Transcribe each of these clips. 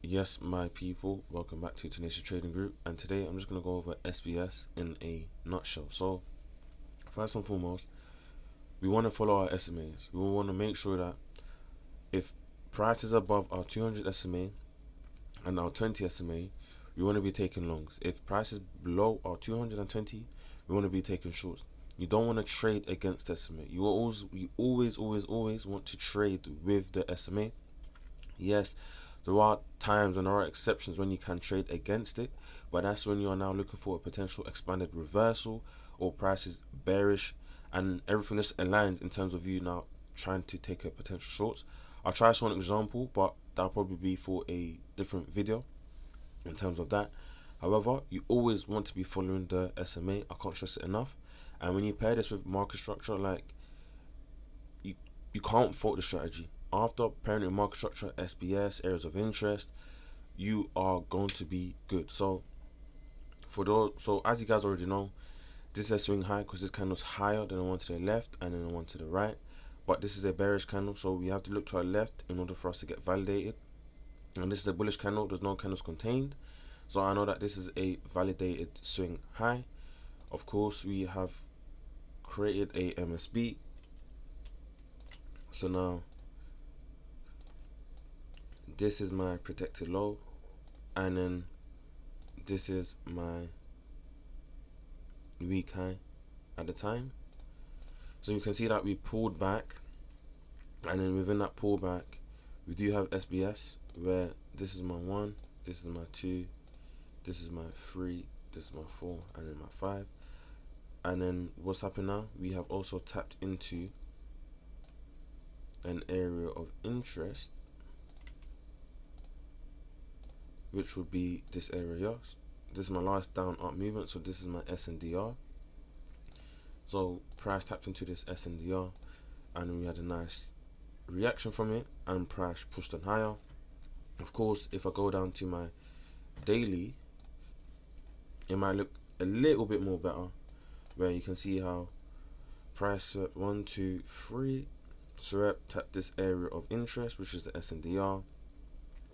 Yes, my people, welcome back to Tenacious Trading Group. And today I'm just going to go over SBS in a nutshell. So, first and foremost, we want to follow our SMAs. We want to make sure that if price is above our 200 SMA and our 20 SMA, we want to be taking longs. If price is below our 220, we want to be taking shorts. You don't want to trade against SMA. You always want to trade with the SMA. Yes, there are times and there are exceptions when you can trade against it, but that's when you are now looking for a potential expanded reversal or prices bearish and everything just aligns in terms of you now trying to take a potential shorts. I'll try to show an example, but that'll probably be for a different video in terms of that. However, you always want to be following the SMA. I can't stress it enough. And when you pair this with market structure, like you, you can't fault the strategy. After pairing with market structure, SBS, areas of interest, you are going to be good. So as you guys already know, this is a swing high because this candle's higher than the one to the left and then the one to the right. But this is a bearish candle, so we have to look to our left in order for us to get validated. And this is a bullish candle, there's no candles contained. So I know that this is a validated swing high. Of course, we have created a MSB. So now this is my protected low, and then this is my weak high at the time. So you can see that we pulled back, and then within that pullback we do have SBS where this is my 1, this is my 2, this is my 3, this is my 4, and then my 5. And then what's happened now, we have also tapped into an area of interest, which would be this area here. This is my last down up movement, so this is my SNDR. So price tapped into this SNDR and we had a nice reaction from it and price pushed on higher. Of course, if I go down to my daily, it might look a little bit more better, where you can see how price swept 1, 2, 3, swept, tapped this area of interest, which is the SNDR,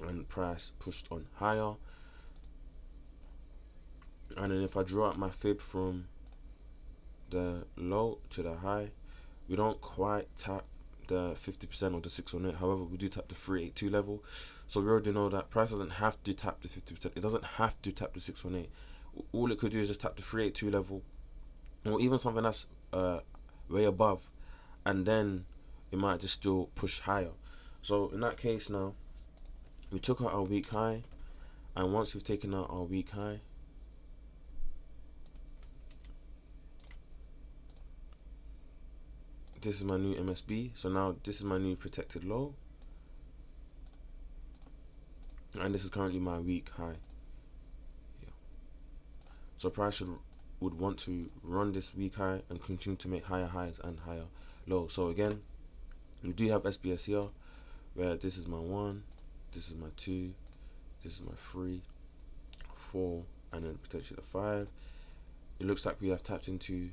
and price pushed on higher. And then if I draw out my fib from the low to the high, we don't quite tap the 50% or the 618. However, we do tap the 382 level. So we already know that price doesn't have to tap the 50%. It doesn't have to tap the 618. All it could do is just tap the 382 level, or even something that's way above, and then it might just still push higher. So in that case now, we took out our weak high, and once we've taken out our weak high, this is my new MSB. So now this is my new protected low, and this is currently my weak high. Yeah. So price would want to run this weak high and continue to make higher highs and higher lows. So again, we do have SBS here, where this is my 1, this is my 2, this is my 3, 4, and then potentially the 5. It looks like we have tapped into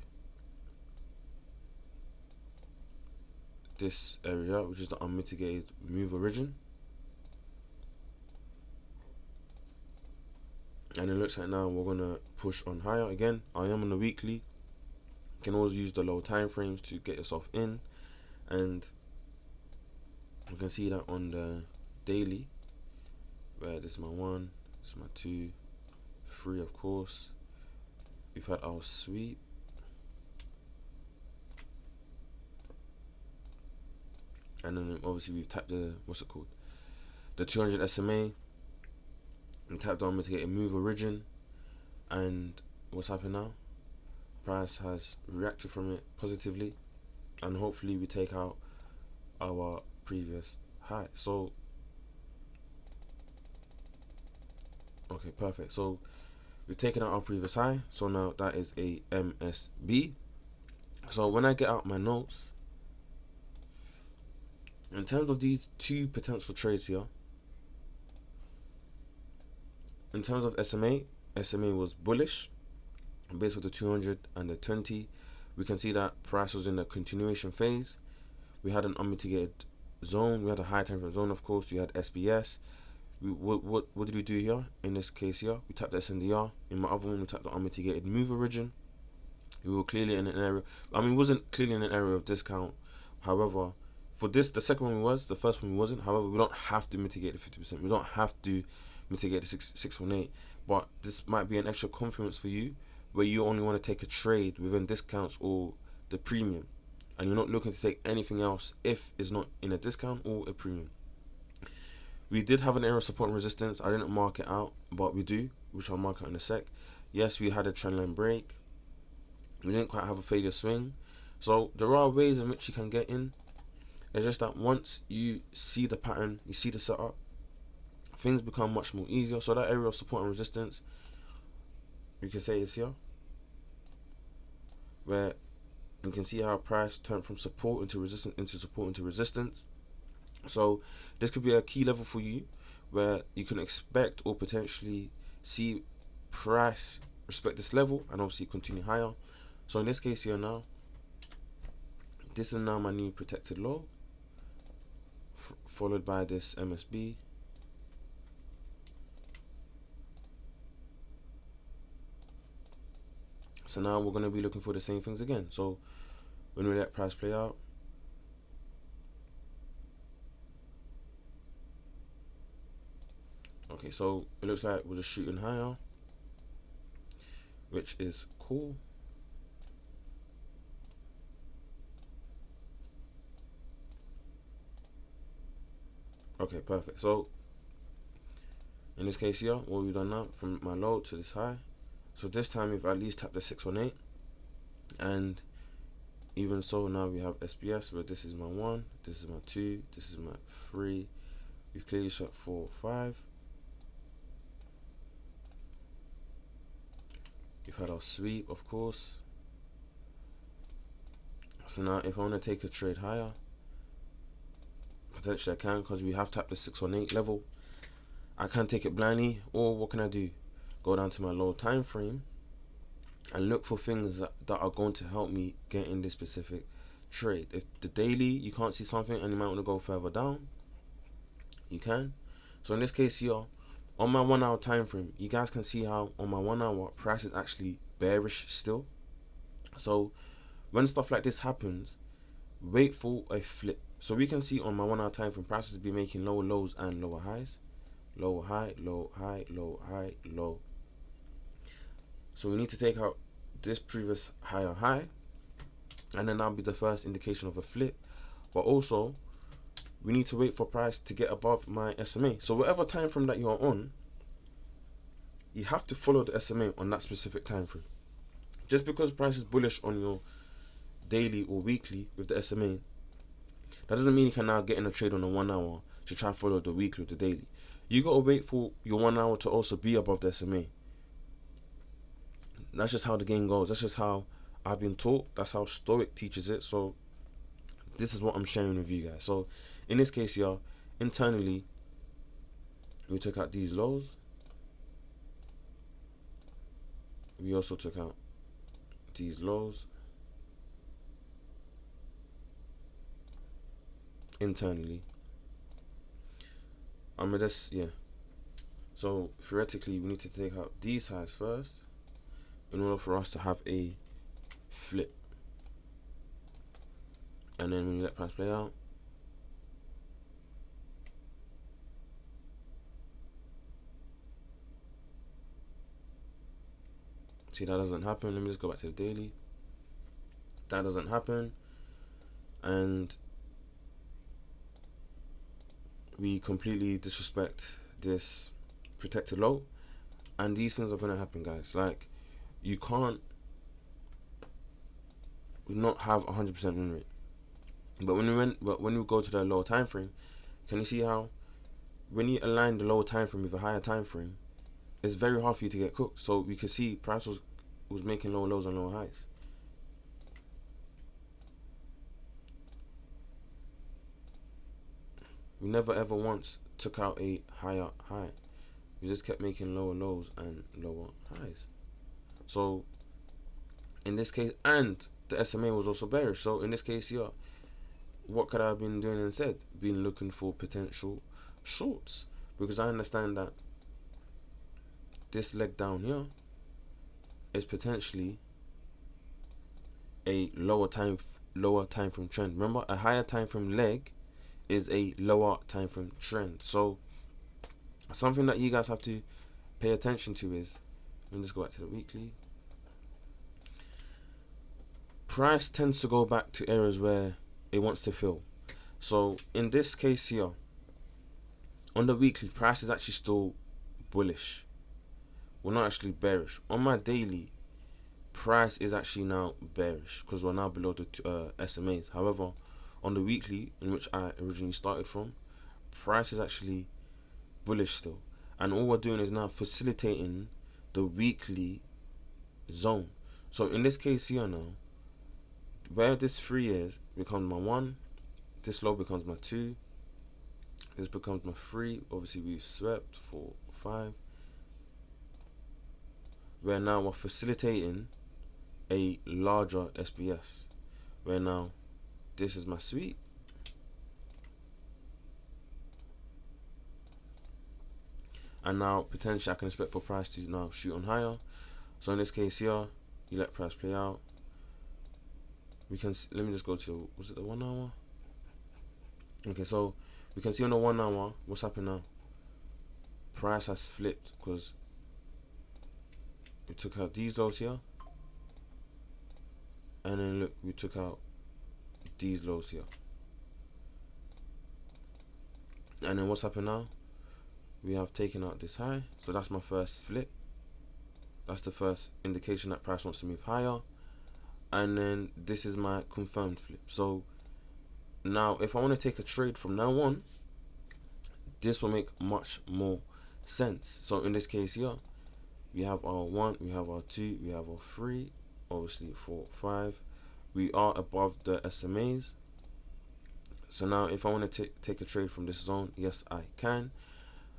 this area, which is the unmitigated move origin, and it looks like now we're gonna push on higher again. I am on the weekly. You can always use the low time frames to get yourself in, and you can see that on the daily, where this is my 1, this is my 2, 3. Of course, we've had our sweep, and then obviously we've tapped the the 200 SMA. We tapped on mitigate a move origin, and what's happened now? Price has reacted from it positively, and hopefully we take out our previous high. So okay, perfect. So we've taken out our previous high, so now that is a MSB. So when I get out my notes, in terms of these two potential trades here, in terms of SMA was bullish based on the 200 and the 20. We can see that price was in the continuation phase. We had an unmitigated zone, we had a high time frame zone, of course, we had SBS, What did we do here? In this case here, we tapped the SNDR. In my other one, we tapped the unmitigated move origin. We were clearly in an area. I mean, wasn't clearly in an area of discount. However, for this, the second one was. The first one wasn't. However, we don't have to mitigate the 50%. We don't have to mitigate the 618. But this might be an extra confidence for you, where you only want to take a trade within discounts or the premium, and you're not looking to take anything else if it's not in a discount or a premium. We did have an area of support and resistance. I didn't mark it out, but we do, which I'll mark out in a sec. Yes, we had a trendline break. We didn't quite have a failure swing. So there are ways in which you can get in. It's just that once you see the pattern, you see the setup, things become much more easier. So that area of support and resistance, you can say is here, where you can see how price turned from support into resistance, into support into resistance. So this could be a key level for you, where you can expect or potentially see price respect this level and obviously continue higher. So in this case here now, this is now my new protected low, followed by this MSB. So now we're going to be looking for the same things again. So when we let price play out, okay, so it looks like we're just shooting higher, which is cool. Okay, perfect. So in this case here, what we've done now, from my low to this high. So this time we've at least tapped the 618, and even so now we have SBS, where this is my 1, this is my 2, this is my 3. We've clearly shot 4, 5. We've had our sweep, of course. So now if I want to take a trade higher, potentially I can, because we have tapped the 618 level. I can take it blindly, or what can I do? Go down to my low time frame and look for things that are going to help me get in this specific trade. If the daily you can't see something and you might want to go further down, you can. So in this case here, on my 1 hour time frame, you guys can see how on my 1 hour price is actually bearish still. So when stuff like this happens, wait for a flip. So we can see on my 1 hour time frame, prices be making lower lows and lower highs. Lower high, low high, low high, low. So we need to take out this previous higher high, and then that'll be the first indication of a flip. But also we need to wait for price to get above my SMA. So whatever time frame that you're on, you have to follow the SMA on that specific time frame. Just because price is bullish on your daily or weekly with the SMA, that doesn't mean you can now get in a trade on a 1 hour to try to follow the weekly or the daily. You gotta wait for your 1 hour to also be above the SMA. That's just how the game goes. That's just how I've been taught. That's how Stoic teaches it. So this is what I'm sharing with you guys. So in this case here, internally, we took out these lows. We also took out these lows internally. Yeah. So theoretically, we need to take out these highs first in order for us to have a flip. And then when you let price play out, see, that doesn't happen. Let me just go back to the daily. That doesn't happen, and we completely disrespect this protected low, and these things are gonna happen, guys. Like, you can't not have 100% win rate. But when you go to the lower time frame, can you see how when you align the lower time frame with a higher time frame, it's very hard for you to get cooked. So we could see price was making lower lows and lower highs. We never ever once took out a higher high. We just kept making lower lows and lower highs. So in this case, and the SMA was also bearish. So in this case here, what could I have been doing instead? Been looking for potential shorts. because I understand that this leg down here is potentially a lower time frame trend. Remember, a higher time frame leg is a lower time frame trend. So something that you guys have to pay attention to is, let me just go back to the weekly. Price tends to go back to areas where it wants to fill. So in this case here, on the weekly, price is actually still bullish. We're not actually bearish. On my daily, price is actually now bearish because we're now below the SMAs. However, on the weekly, in which I originally started from, price is actually bullish still. And all we're doing is now facilitating the weekly zone. So in this case here now, where this 3 is becomes my 1, this low becomes my 2, this becomes my 3. Obviously we've swept 4, 5. Where now we're facilitating a larger SBS. Where now this is my sweep. And now potentially I can expect for price to now shoot on higher. So in this case here, you let price play out. We can let me just go to, was it the 1 hour? Okay, so we can see on the 1 hour what's happened now. Price has flipped because we took out these lows here, and then look, we took out these lows here. And then what's happened now? We have taken out this high. So that's my first flip. That's the first indication that price wants to move higher. And then this is my confirmed flip. So now if I want to take a trade from now on, this will make much more sense. So in this case here, we have our 1, we have our 2, we have our 3, obviously 4, 5. We are above the SMAs. So now if I want to take a trade from this zone, yes I can.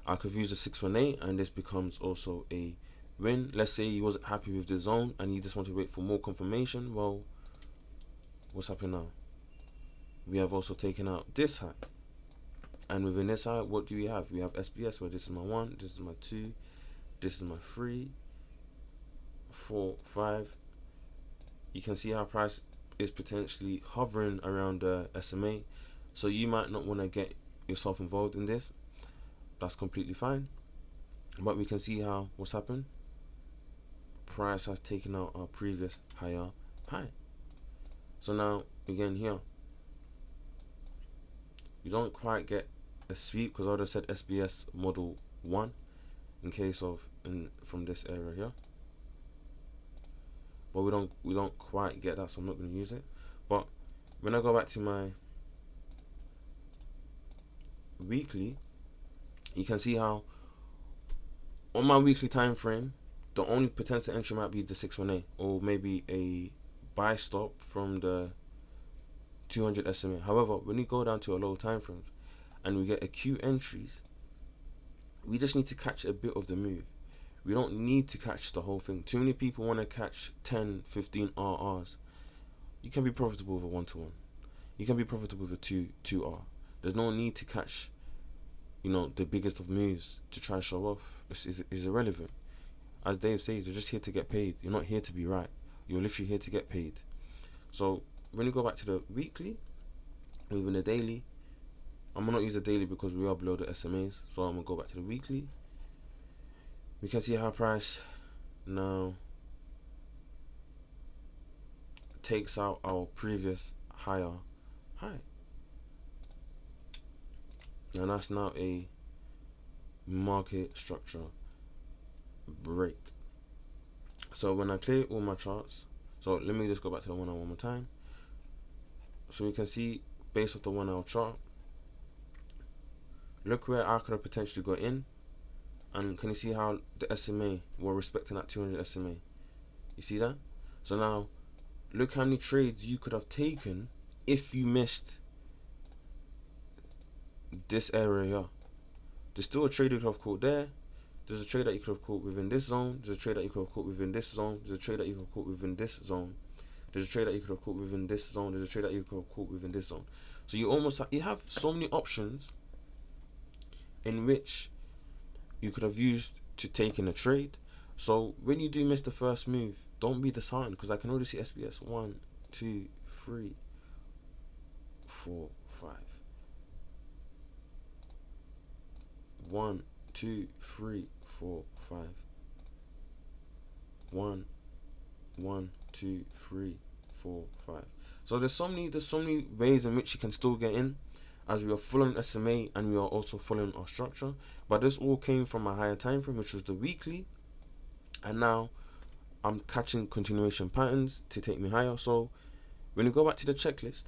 I could use the 618 and this becomes also a win. Let's say you wasn't happy with the zone and you just want to wait for more confirmation. Well, what's happening now? We have also taken out this high. And within this high, what do we have? We have SBS where this is my 1, this is my 2, this is my 3, 4, 5. You can see how price is potentially hovering around the SMA. So you might not want to get yourself involved in this. That's completely fine. But we can see how what's happened. Price has taken out our previous higher high. So now again here, you don't quite get a sweep because I would have said SBS model 1 in case of from this area here. But we don't quite get that, so I'm not going to use it. But when I go back to my weekly, you can see how on my weekly time frame, the only potential entry might be the 618 or maybe a buy stop from the 200 SMA. However, when you go down to a low time frame and we get acute entries, we just need to catch a bit of the move. We don't need to catch the whole thing. Too many people want to catch 10, 15 RRs. You can be profitable with a 1-to-1. You can be profitable with a 2R. There's no need to catch, the biggest of moves to try to show off. It's irrelevant. As Dave says, you're just here to get paid. You're not here to be right. You're literally here to get paid. So when you go back to the weekly, even the daily, I'm gonna not use the daily because we are below the SMAs. So I'm gonna go back to the weekly. We can see how price now takes out our previous higher high. And that's now a market structure break. So when I clear all my charts, so let me just go back to the 1 hour one more time. So we can see based off the 1 hour chart, look where I could have potentially got in. And can you see how the SMA were respecting that 200 SMA? You see that? So now look how many trades you could have taken if you missed this area here. There's still a trade you could have caught there. There's a trade that you could have caught within this zone. There's a trade that you could have caught within this zone. There's a trade that you could have caught within this zone. There's a trade that you could have caught within this zone. There's a trade that you could have caught within this zone. So you almost you have so many options in which you could have used to take in a trade. So when you do miss the first move, don't be disheartened, because I can already see SBS 1, 2, 3, 4, 5. 1, 2, 3, 4, 5. 1, 1, 2, 3, 4, 5. So there's so many ways in which you can still get in, as we are following SMA and we are also following our structure. But this all came from a higher time frame, which was the weekly, and now I'm catching continuation patterns to take me higher. So when you go back to the checklist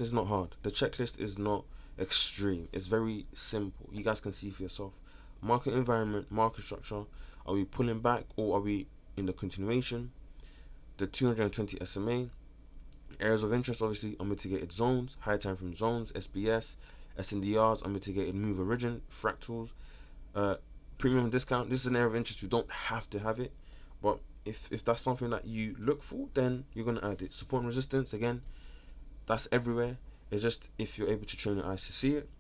is not hard. The checklist is not extreme. It's very simple. You guys can see for yourself. Market environment, market structure. Are we pulling back or are we in the continuation? The 220 SMA. Areas of interest, obviously, unmitigated zones, high time frame zones, SBS, SNDRs, unmitigated move origin, fractals, premium discount. This is an area of interest. You don't have to have it, but if that's something that you look for, then you're gonna add it. Support and resistance, again, that's everywhere. It's just if you're able to train your eyes to see it.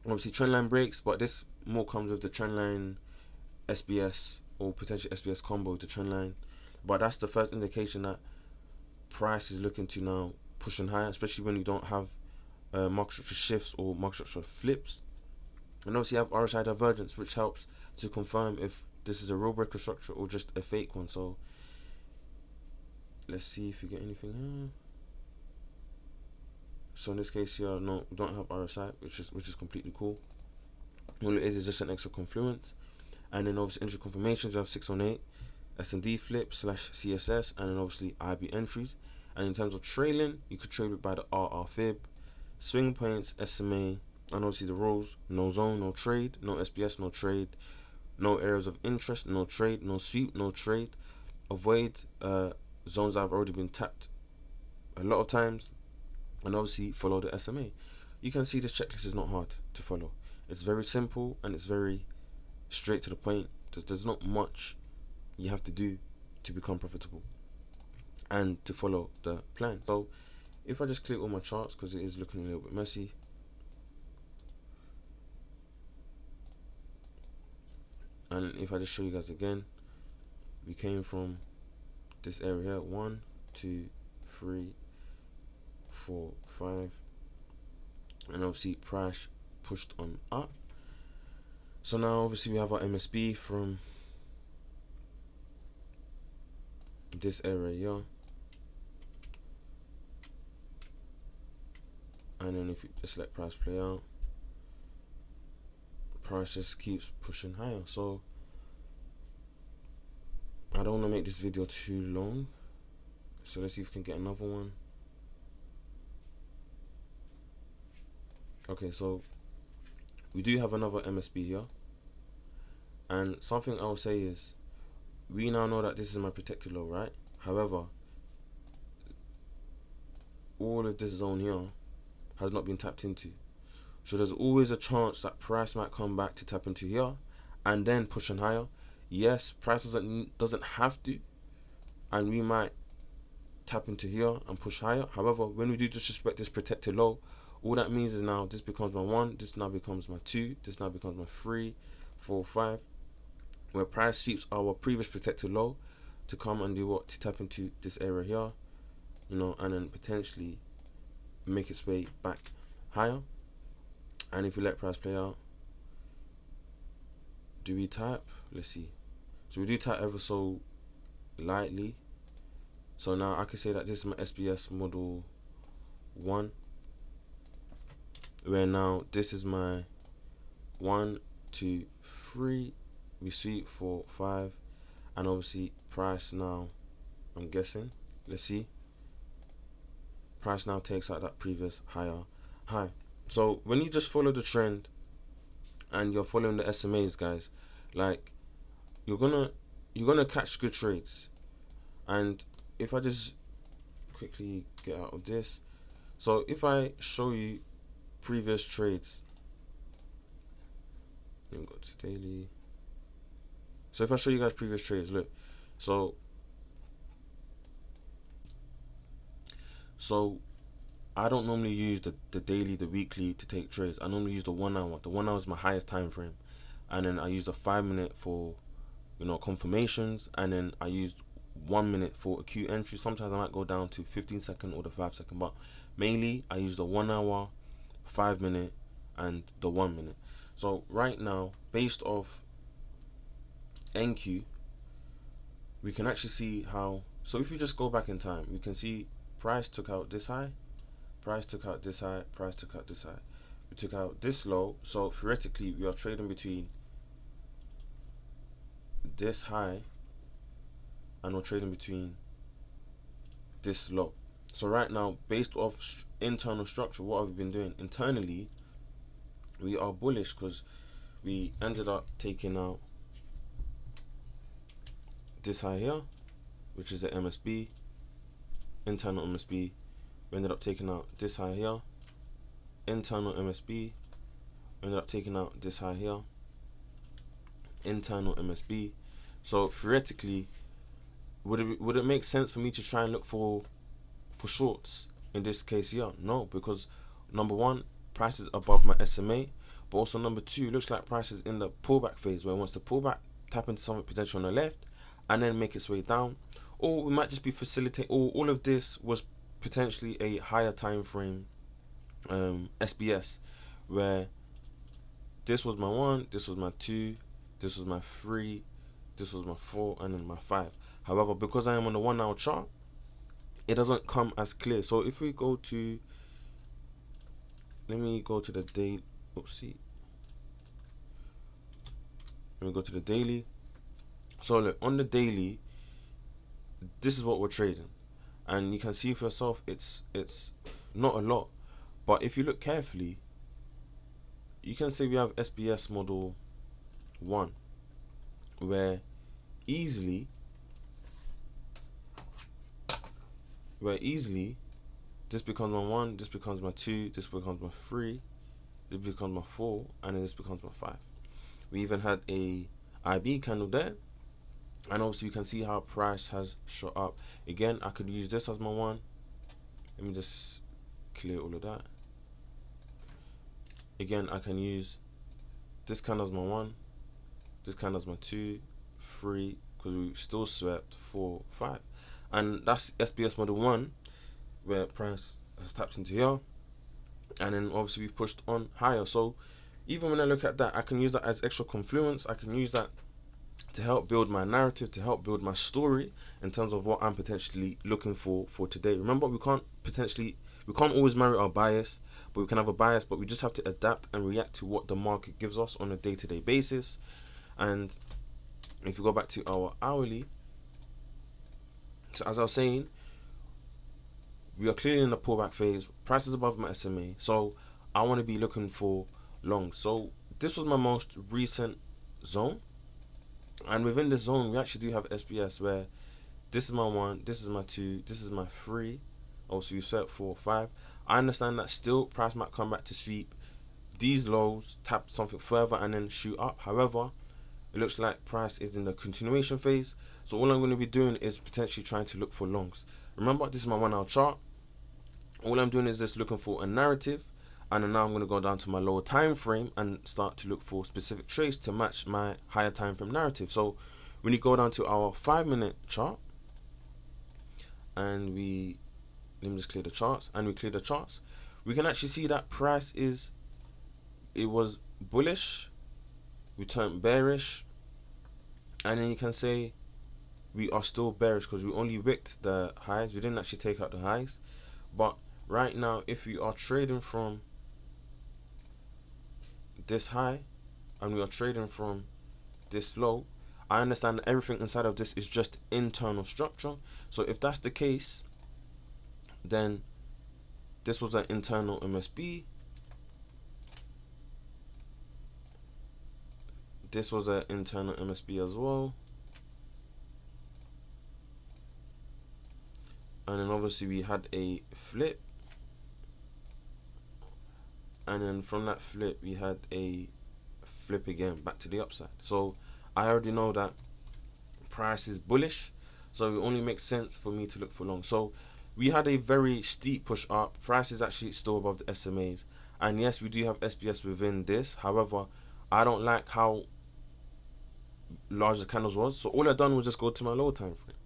Obviously, trendline breaks, but this more comes with the trendline SBS or potential SBS combo with the trendline. But that's the first indication that price is looking to now pushing higher, especially when you don't have market structure shifts or market structure flips. And obviously, you have RSI divergence, which helps to confirm if this is a real breaker structure or just a fake one. So let's see if you get anything here. So in this case here, no, we don't have RSI, which is completely cool. All it is just an extra confluence. And then obviously entry confirmations, you have 618, S&D flip / CSS, and then obviously IB entries. And in terms of trailing, you could trade it by the RR fib, swing points, SMA, and obviously the rules: no zone, no trade; no SBS, no trade; no areas of interest, no trade; no sweep, no trade; avoid zones that have already been tapped a lot of times; and obviously follow the SMA. You can see this checklist is not hard to follow. It's very simple and it's very straight to the point. There's not much you have to do to become profitable and to follow the plan. So if I just click all my charts, because it is looking a little bit messy, and if I just show you guys again, we came from this area here: 1, 2, 3, 4, 5, and obviously price pushed on up. So now obviously we have our MSB from this area here, and then if you just let price play out, price just keeps pushing higher. So I don't want to make this video too long, so let's see if we can get another one. Okay, so we do have another MSB here, and something I will say is, we now know that this is my protected low, right? However, all of this zone here has not been tapped into, so there's always a chance that price might come back to tap into here and then pushing higher. Yes, price doesn't have to, and we might tap into here and push higher. However, when we do disrespect this protected low, all that means is now this becomes my 1, this now becomes my 2, this now becomes my 3, 4, 5, where price sweeps our previous protected low to come and do what? To tap into this area here, you know, and then potentially make its way back higher. And if we let price play out, do we tap? Let's see. So we do tap ever so lightly. So now I can say that this is my SBS model 1, where now this is my 1, 2, 3, we sweep 4, 5, and obviously price now, I'm guessing, let's see, price now takes out that previous higher high. So when you just follow the trend and you're following the SMAs, guys, like, you're gonna catch good trades. And if I just quickly get out of this, so if I show you previous trades, let me go to daily. So if I show you guys previous trades, look, so I don't normally use the daily, the weekly to take trades. I normally use the 1 hour. The 1 hour is my highest time frame. and then I used a 5 minute for confirmations, and then I used 1 minute for acute entry. Sometimes I might go down to 15 second or the 5 second, but mainly I use the 1 hour, 5 minute, and the 1 minute. So right now, based off NQ, we can actually see how. So if you just go back in time, we can see price took out this high, price took out this high, price took out this high. We took out this low, so theoretically we are trading between this high and we're trading between this low. So right now, based off internal structure, what have we been doing? Internally, we are bullish because we ended up taking out this high here, which is the MSB, internal MSB. We ended up taking out this high here, internal MSB. We ended up taking out this high here, internal MSB. So theoretically, would it make sense for me to try and look for shorts in this case here? No, because number one, price is above my SMA, but also number two, it looks like price is in the pullback phase where it wants to pull back, tap into something potential on the left, and then make its way down. Or we might just be facilitating, or all of this was potentially a higher time frame SBS, where this was my 1, this was my 2, this was my 3, this was my 4, and then my 5. However, because I am on the 1 hour chart, it doesn't come as clear. So if we go to, let me go to the day, oopsie. Let me go to the daily. So look, on the daily, this is what we're trading, and you can see for yourself, it's not a lot, but if you look carefully, you can see we have SBS model 1, where easily this becomes my 1, this becomes my 2, this becomes my 3, this becomes my 4, and then this becomes my 5. We even had a IB candle there, and obviously you can see how price has shot up. Again, I could use this as my 1. Let me just clear all of that. Again, I can use this candle as my 1, this candle as my 2, 3, because we still swept 4, 5. And that's SBS model 1, where price has tapped into here, and then obviously we've pushed on higher. So even when I look at that, I can use that as extra confluence. I can use that to help build my narrative, to help build my story in terms of what I'm potentially looking for today. Remember, we can't always marry our bias, but we can have a bias, but we just have to adapt and react to what the market gives us on a day-to-day basis. And if you go back to our hourly, so as I was saying, we are clearly in the pullback phase. Price is above my SMA, so I want to be looking for long. So this was my most recent zone, and within this zone, we actually do have SBS, where this is my 1, this is my 2, this is my 3. Also, you set 4, 5. I understand that still price might come back to sweep these lows, tap something further, and then shoot up. However, it looks like price is in the continuation phase. So all I'm going to be doing is potentially trying to look for longs. Remember, this is my 1 hour chart. All I'm doing is just looking for a narrative, and then now I'm going to go down to my lower time frame and start to look for specific trades to match my higher time frame narrative. So when you go down to our 5-minute chart, and let me just clear the charts, and we clear the charts, we can actually see that price it was bullish, we turned bearish, and then you can say we are still bearish because we only wicked the highs. We didn't actually take out the highs. But right now, if we are trading from this high and we are trading from this low, I understand that everything inside of this is just internal structure. So if that's the case, then this was an internal MSB, this was an internal MSB as well, and then obviously we had a flip, and then from that flip we had a flip again back to the upside. So I already know that price is bullish, so it only makes sense for me to look for long. So we had a very steep push up. Price is actually still above the SMAs, and yes, we do have SBS within this. However, I don't like how large the candles was. So all I done was just go to my lower time frame.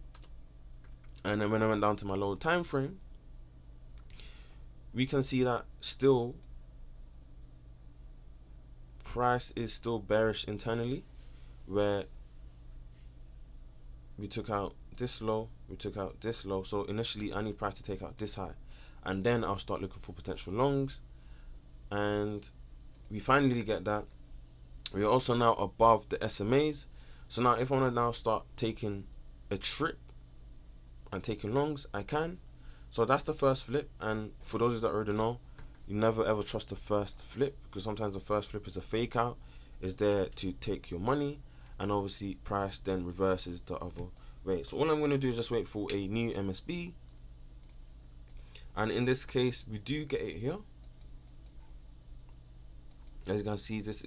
And then when I went down to my lower time frame, we can see that still price is still bearish internally, where we took out this low, we took out this low. So initially I need price to take out this high, and then I'll start looking for potential longs, and we finally get that. We're also now above the SMAs. So now if I want to now start taking a trip and taking longs, I can. So that's the first flip. And for those that already know, you never ever trust the first flip, because sometimes the first flip is a fake out. It's there to take your money, and obviously price then reverses the other way. So all I'm going to do is just wait for a new MSB, and in this case we do get it here. As you can see, this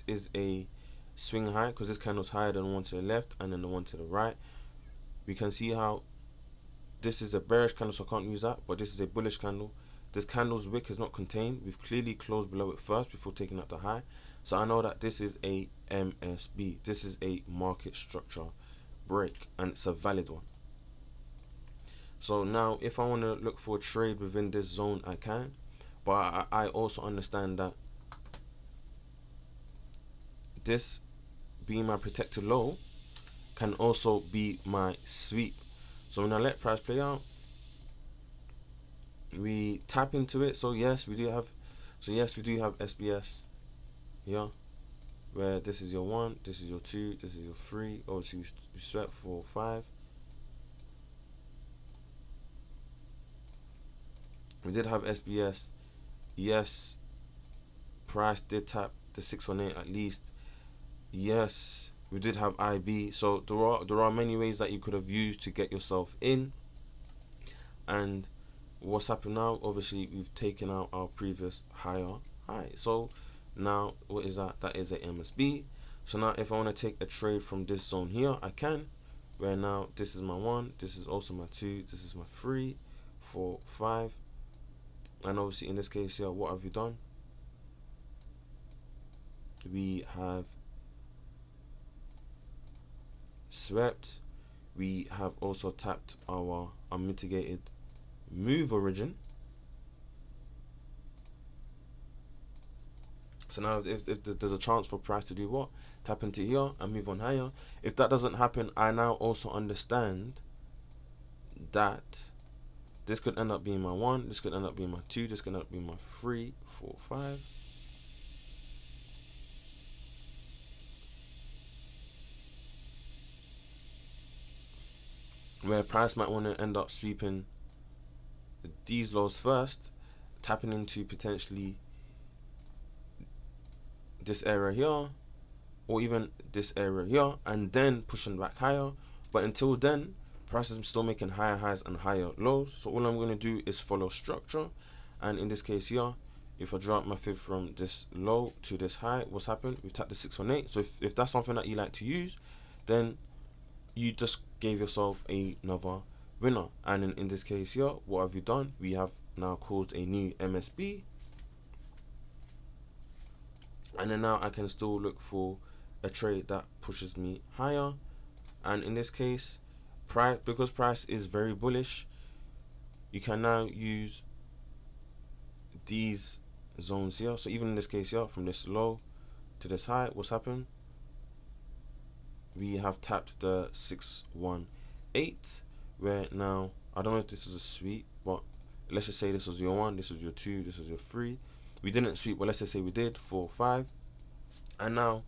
is a swing high, because this candle's higher than the one to the left and then the one to the right. We can see how this is a bearish candle, so I can't use that, but this is a bullish candle. This candle's wick is not contained. We've clearly closed below it first before taking out the high. So I know that this is a MSB. This is a market structure break, and it's a valid one. So now if I want to look for a trade within this zone, I can. But I also understand that this being my protected low can also be my sweep. So when I let price play out, we tap into it. So yes, we do have SBS here, where this is your 1, this is your 2, this is your 3. Obviously we swept for 5. We did have SBS. Yes, price did tap the 618 at least. Yes, we did have IB. So there are many ways that you could have used to get yourself in. And what's happened now? Obviously we've taken out our previous higher high. So now what is that? That is a MSB. So now if I want to take a trade from this zone here, I can. Where now this is my 1, this is also my 2, this is my 3, 4, 5. And obviously in this case here, what have we done? We have swept. We have also tapped our unmitigated move origin. So now if there's a chance for price to do what? Tap into here and move on higher. If that doesn't happen, I now also understand that this could end up being my 1, this could end up being my 2, this could end up being my 3, 4, 5. Where price might want to end up sweeping these lows first, tapping into potentially this area here, or even this area here, and then pushing back higher. But until then, price is still making higher highs and higher lows. So all I'm going to do is follow structure. And in this case here, if I drop my fib from this low to this high, what's happened? We've tapped the 618. So if that's something that you like to use, then you just gave yourself another winner. And in this case here, what have you done? We have now caused a new MSB, and then now I can still look for a trade that pushes me higher. And in this case, because price is very bullish, you can now use these zones here. So even in this case here, from this low to this high, what's happened? We have tapped the 618, where now I don't know if this is a sweep, but let's just say this was your 1, this was your 2, this was your 3. We didn't sweep, but let's just say we did 4, 5. And now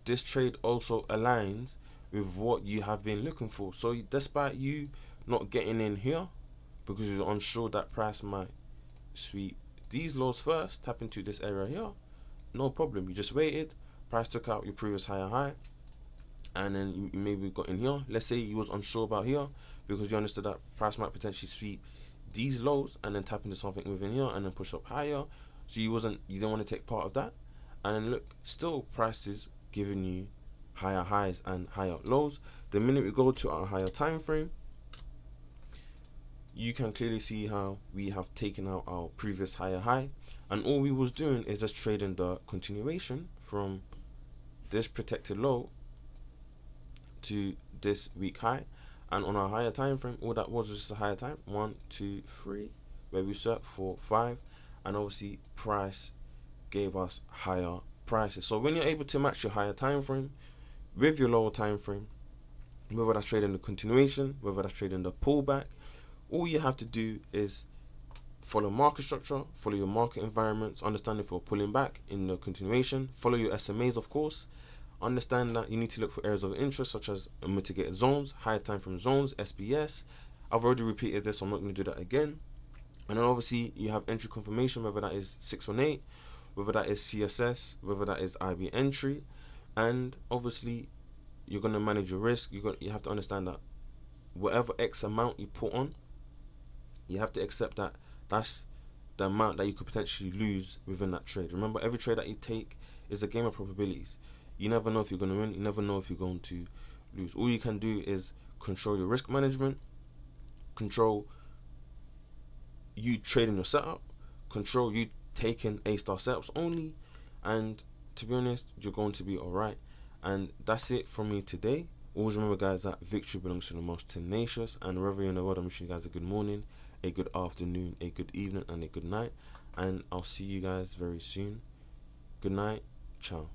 this trade also aligns with what you have been looking for. So despite you not getting in here because you're unsure that price might sweep these lows first, tap into this area here, no problem. You just waited, price took out your previous higher high, and then you maybe got in here. Let's say you was unsure about here because you understood that price might potentially sweep these lows and then tap into something within here and then push up higher. So you didn't want to take part of that. And then look, still price is giving you higher highs and higher lows. The minute we go to our higher time frame, you can clearly see how we have taken out our previous higher high, and all we was doing is just trading the continuation from this protected low to this week high, and on our higher time frame, all that was just a higher time, 1, 2, 3, where we set 4, 5, and obviously price gave us higher prices. So when you're able to match your higher time frame with your lower time frame, whether that's trading the continuation, whether that's trading the pullback, all you have to do is follow market structure, follow your market environments, understand if you're pulling back in the continuation, follow your SMAs, of course. Understand that you need to look for areas of interest such as mitigated zones, higher time frame zones, SBS. I've already repeated this, so I'm not going to do that again. And then obviously you have entry confirmation, whether that is 618, whether that is CSS, whether that is IB entry, and obviously you're going to manage your risk. You have to understand that whatever X amount you put on, you have to accept that that's the amount that you could potentially lose within that trade. Remember, every trade that you take is a game of probabilities. You never know if you're going to win. You never know if you're going to lose. All you can do is control your risk management, control you trading your setup, control you taking A-star setups only, and to be honest, you're going to be alright. And that's it from me today. Always remember, guys, that victory belongs to the most tenacious, and wherever you're in the world, I'm wishing you guys a good morning, a good afternoon, a good evening, and a good night. And I'll see you guys very soon. Good night. Ciao.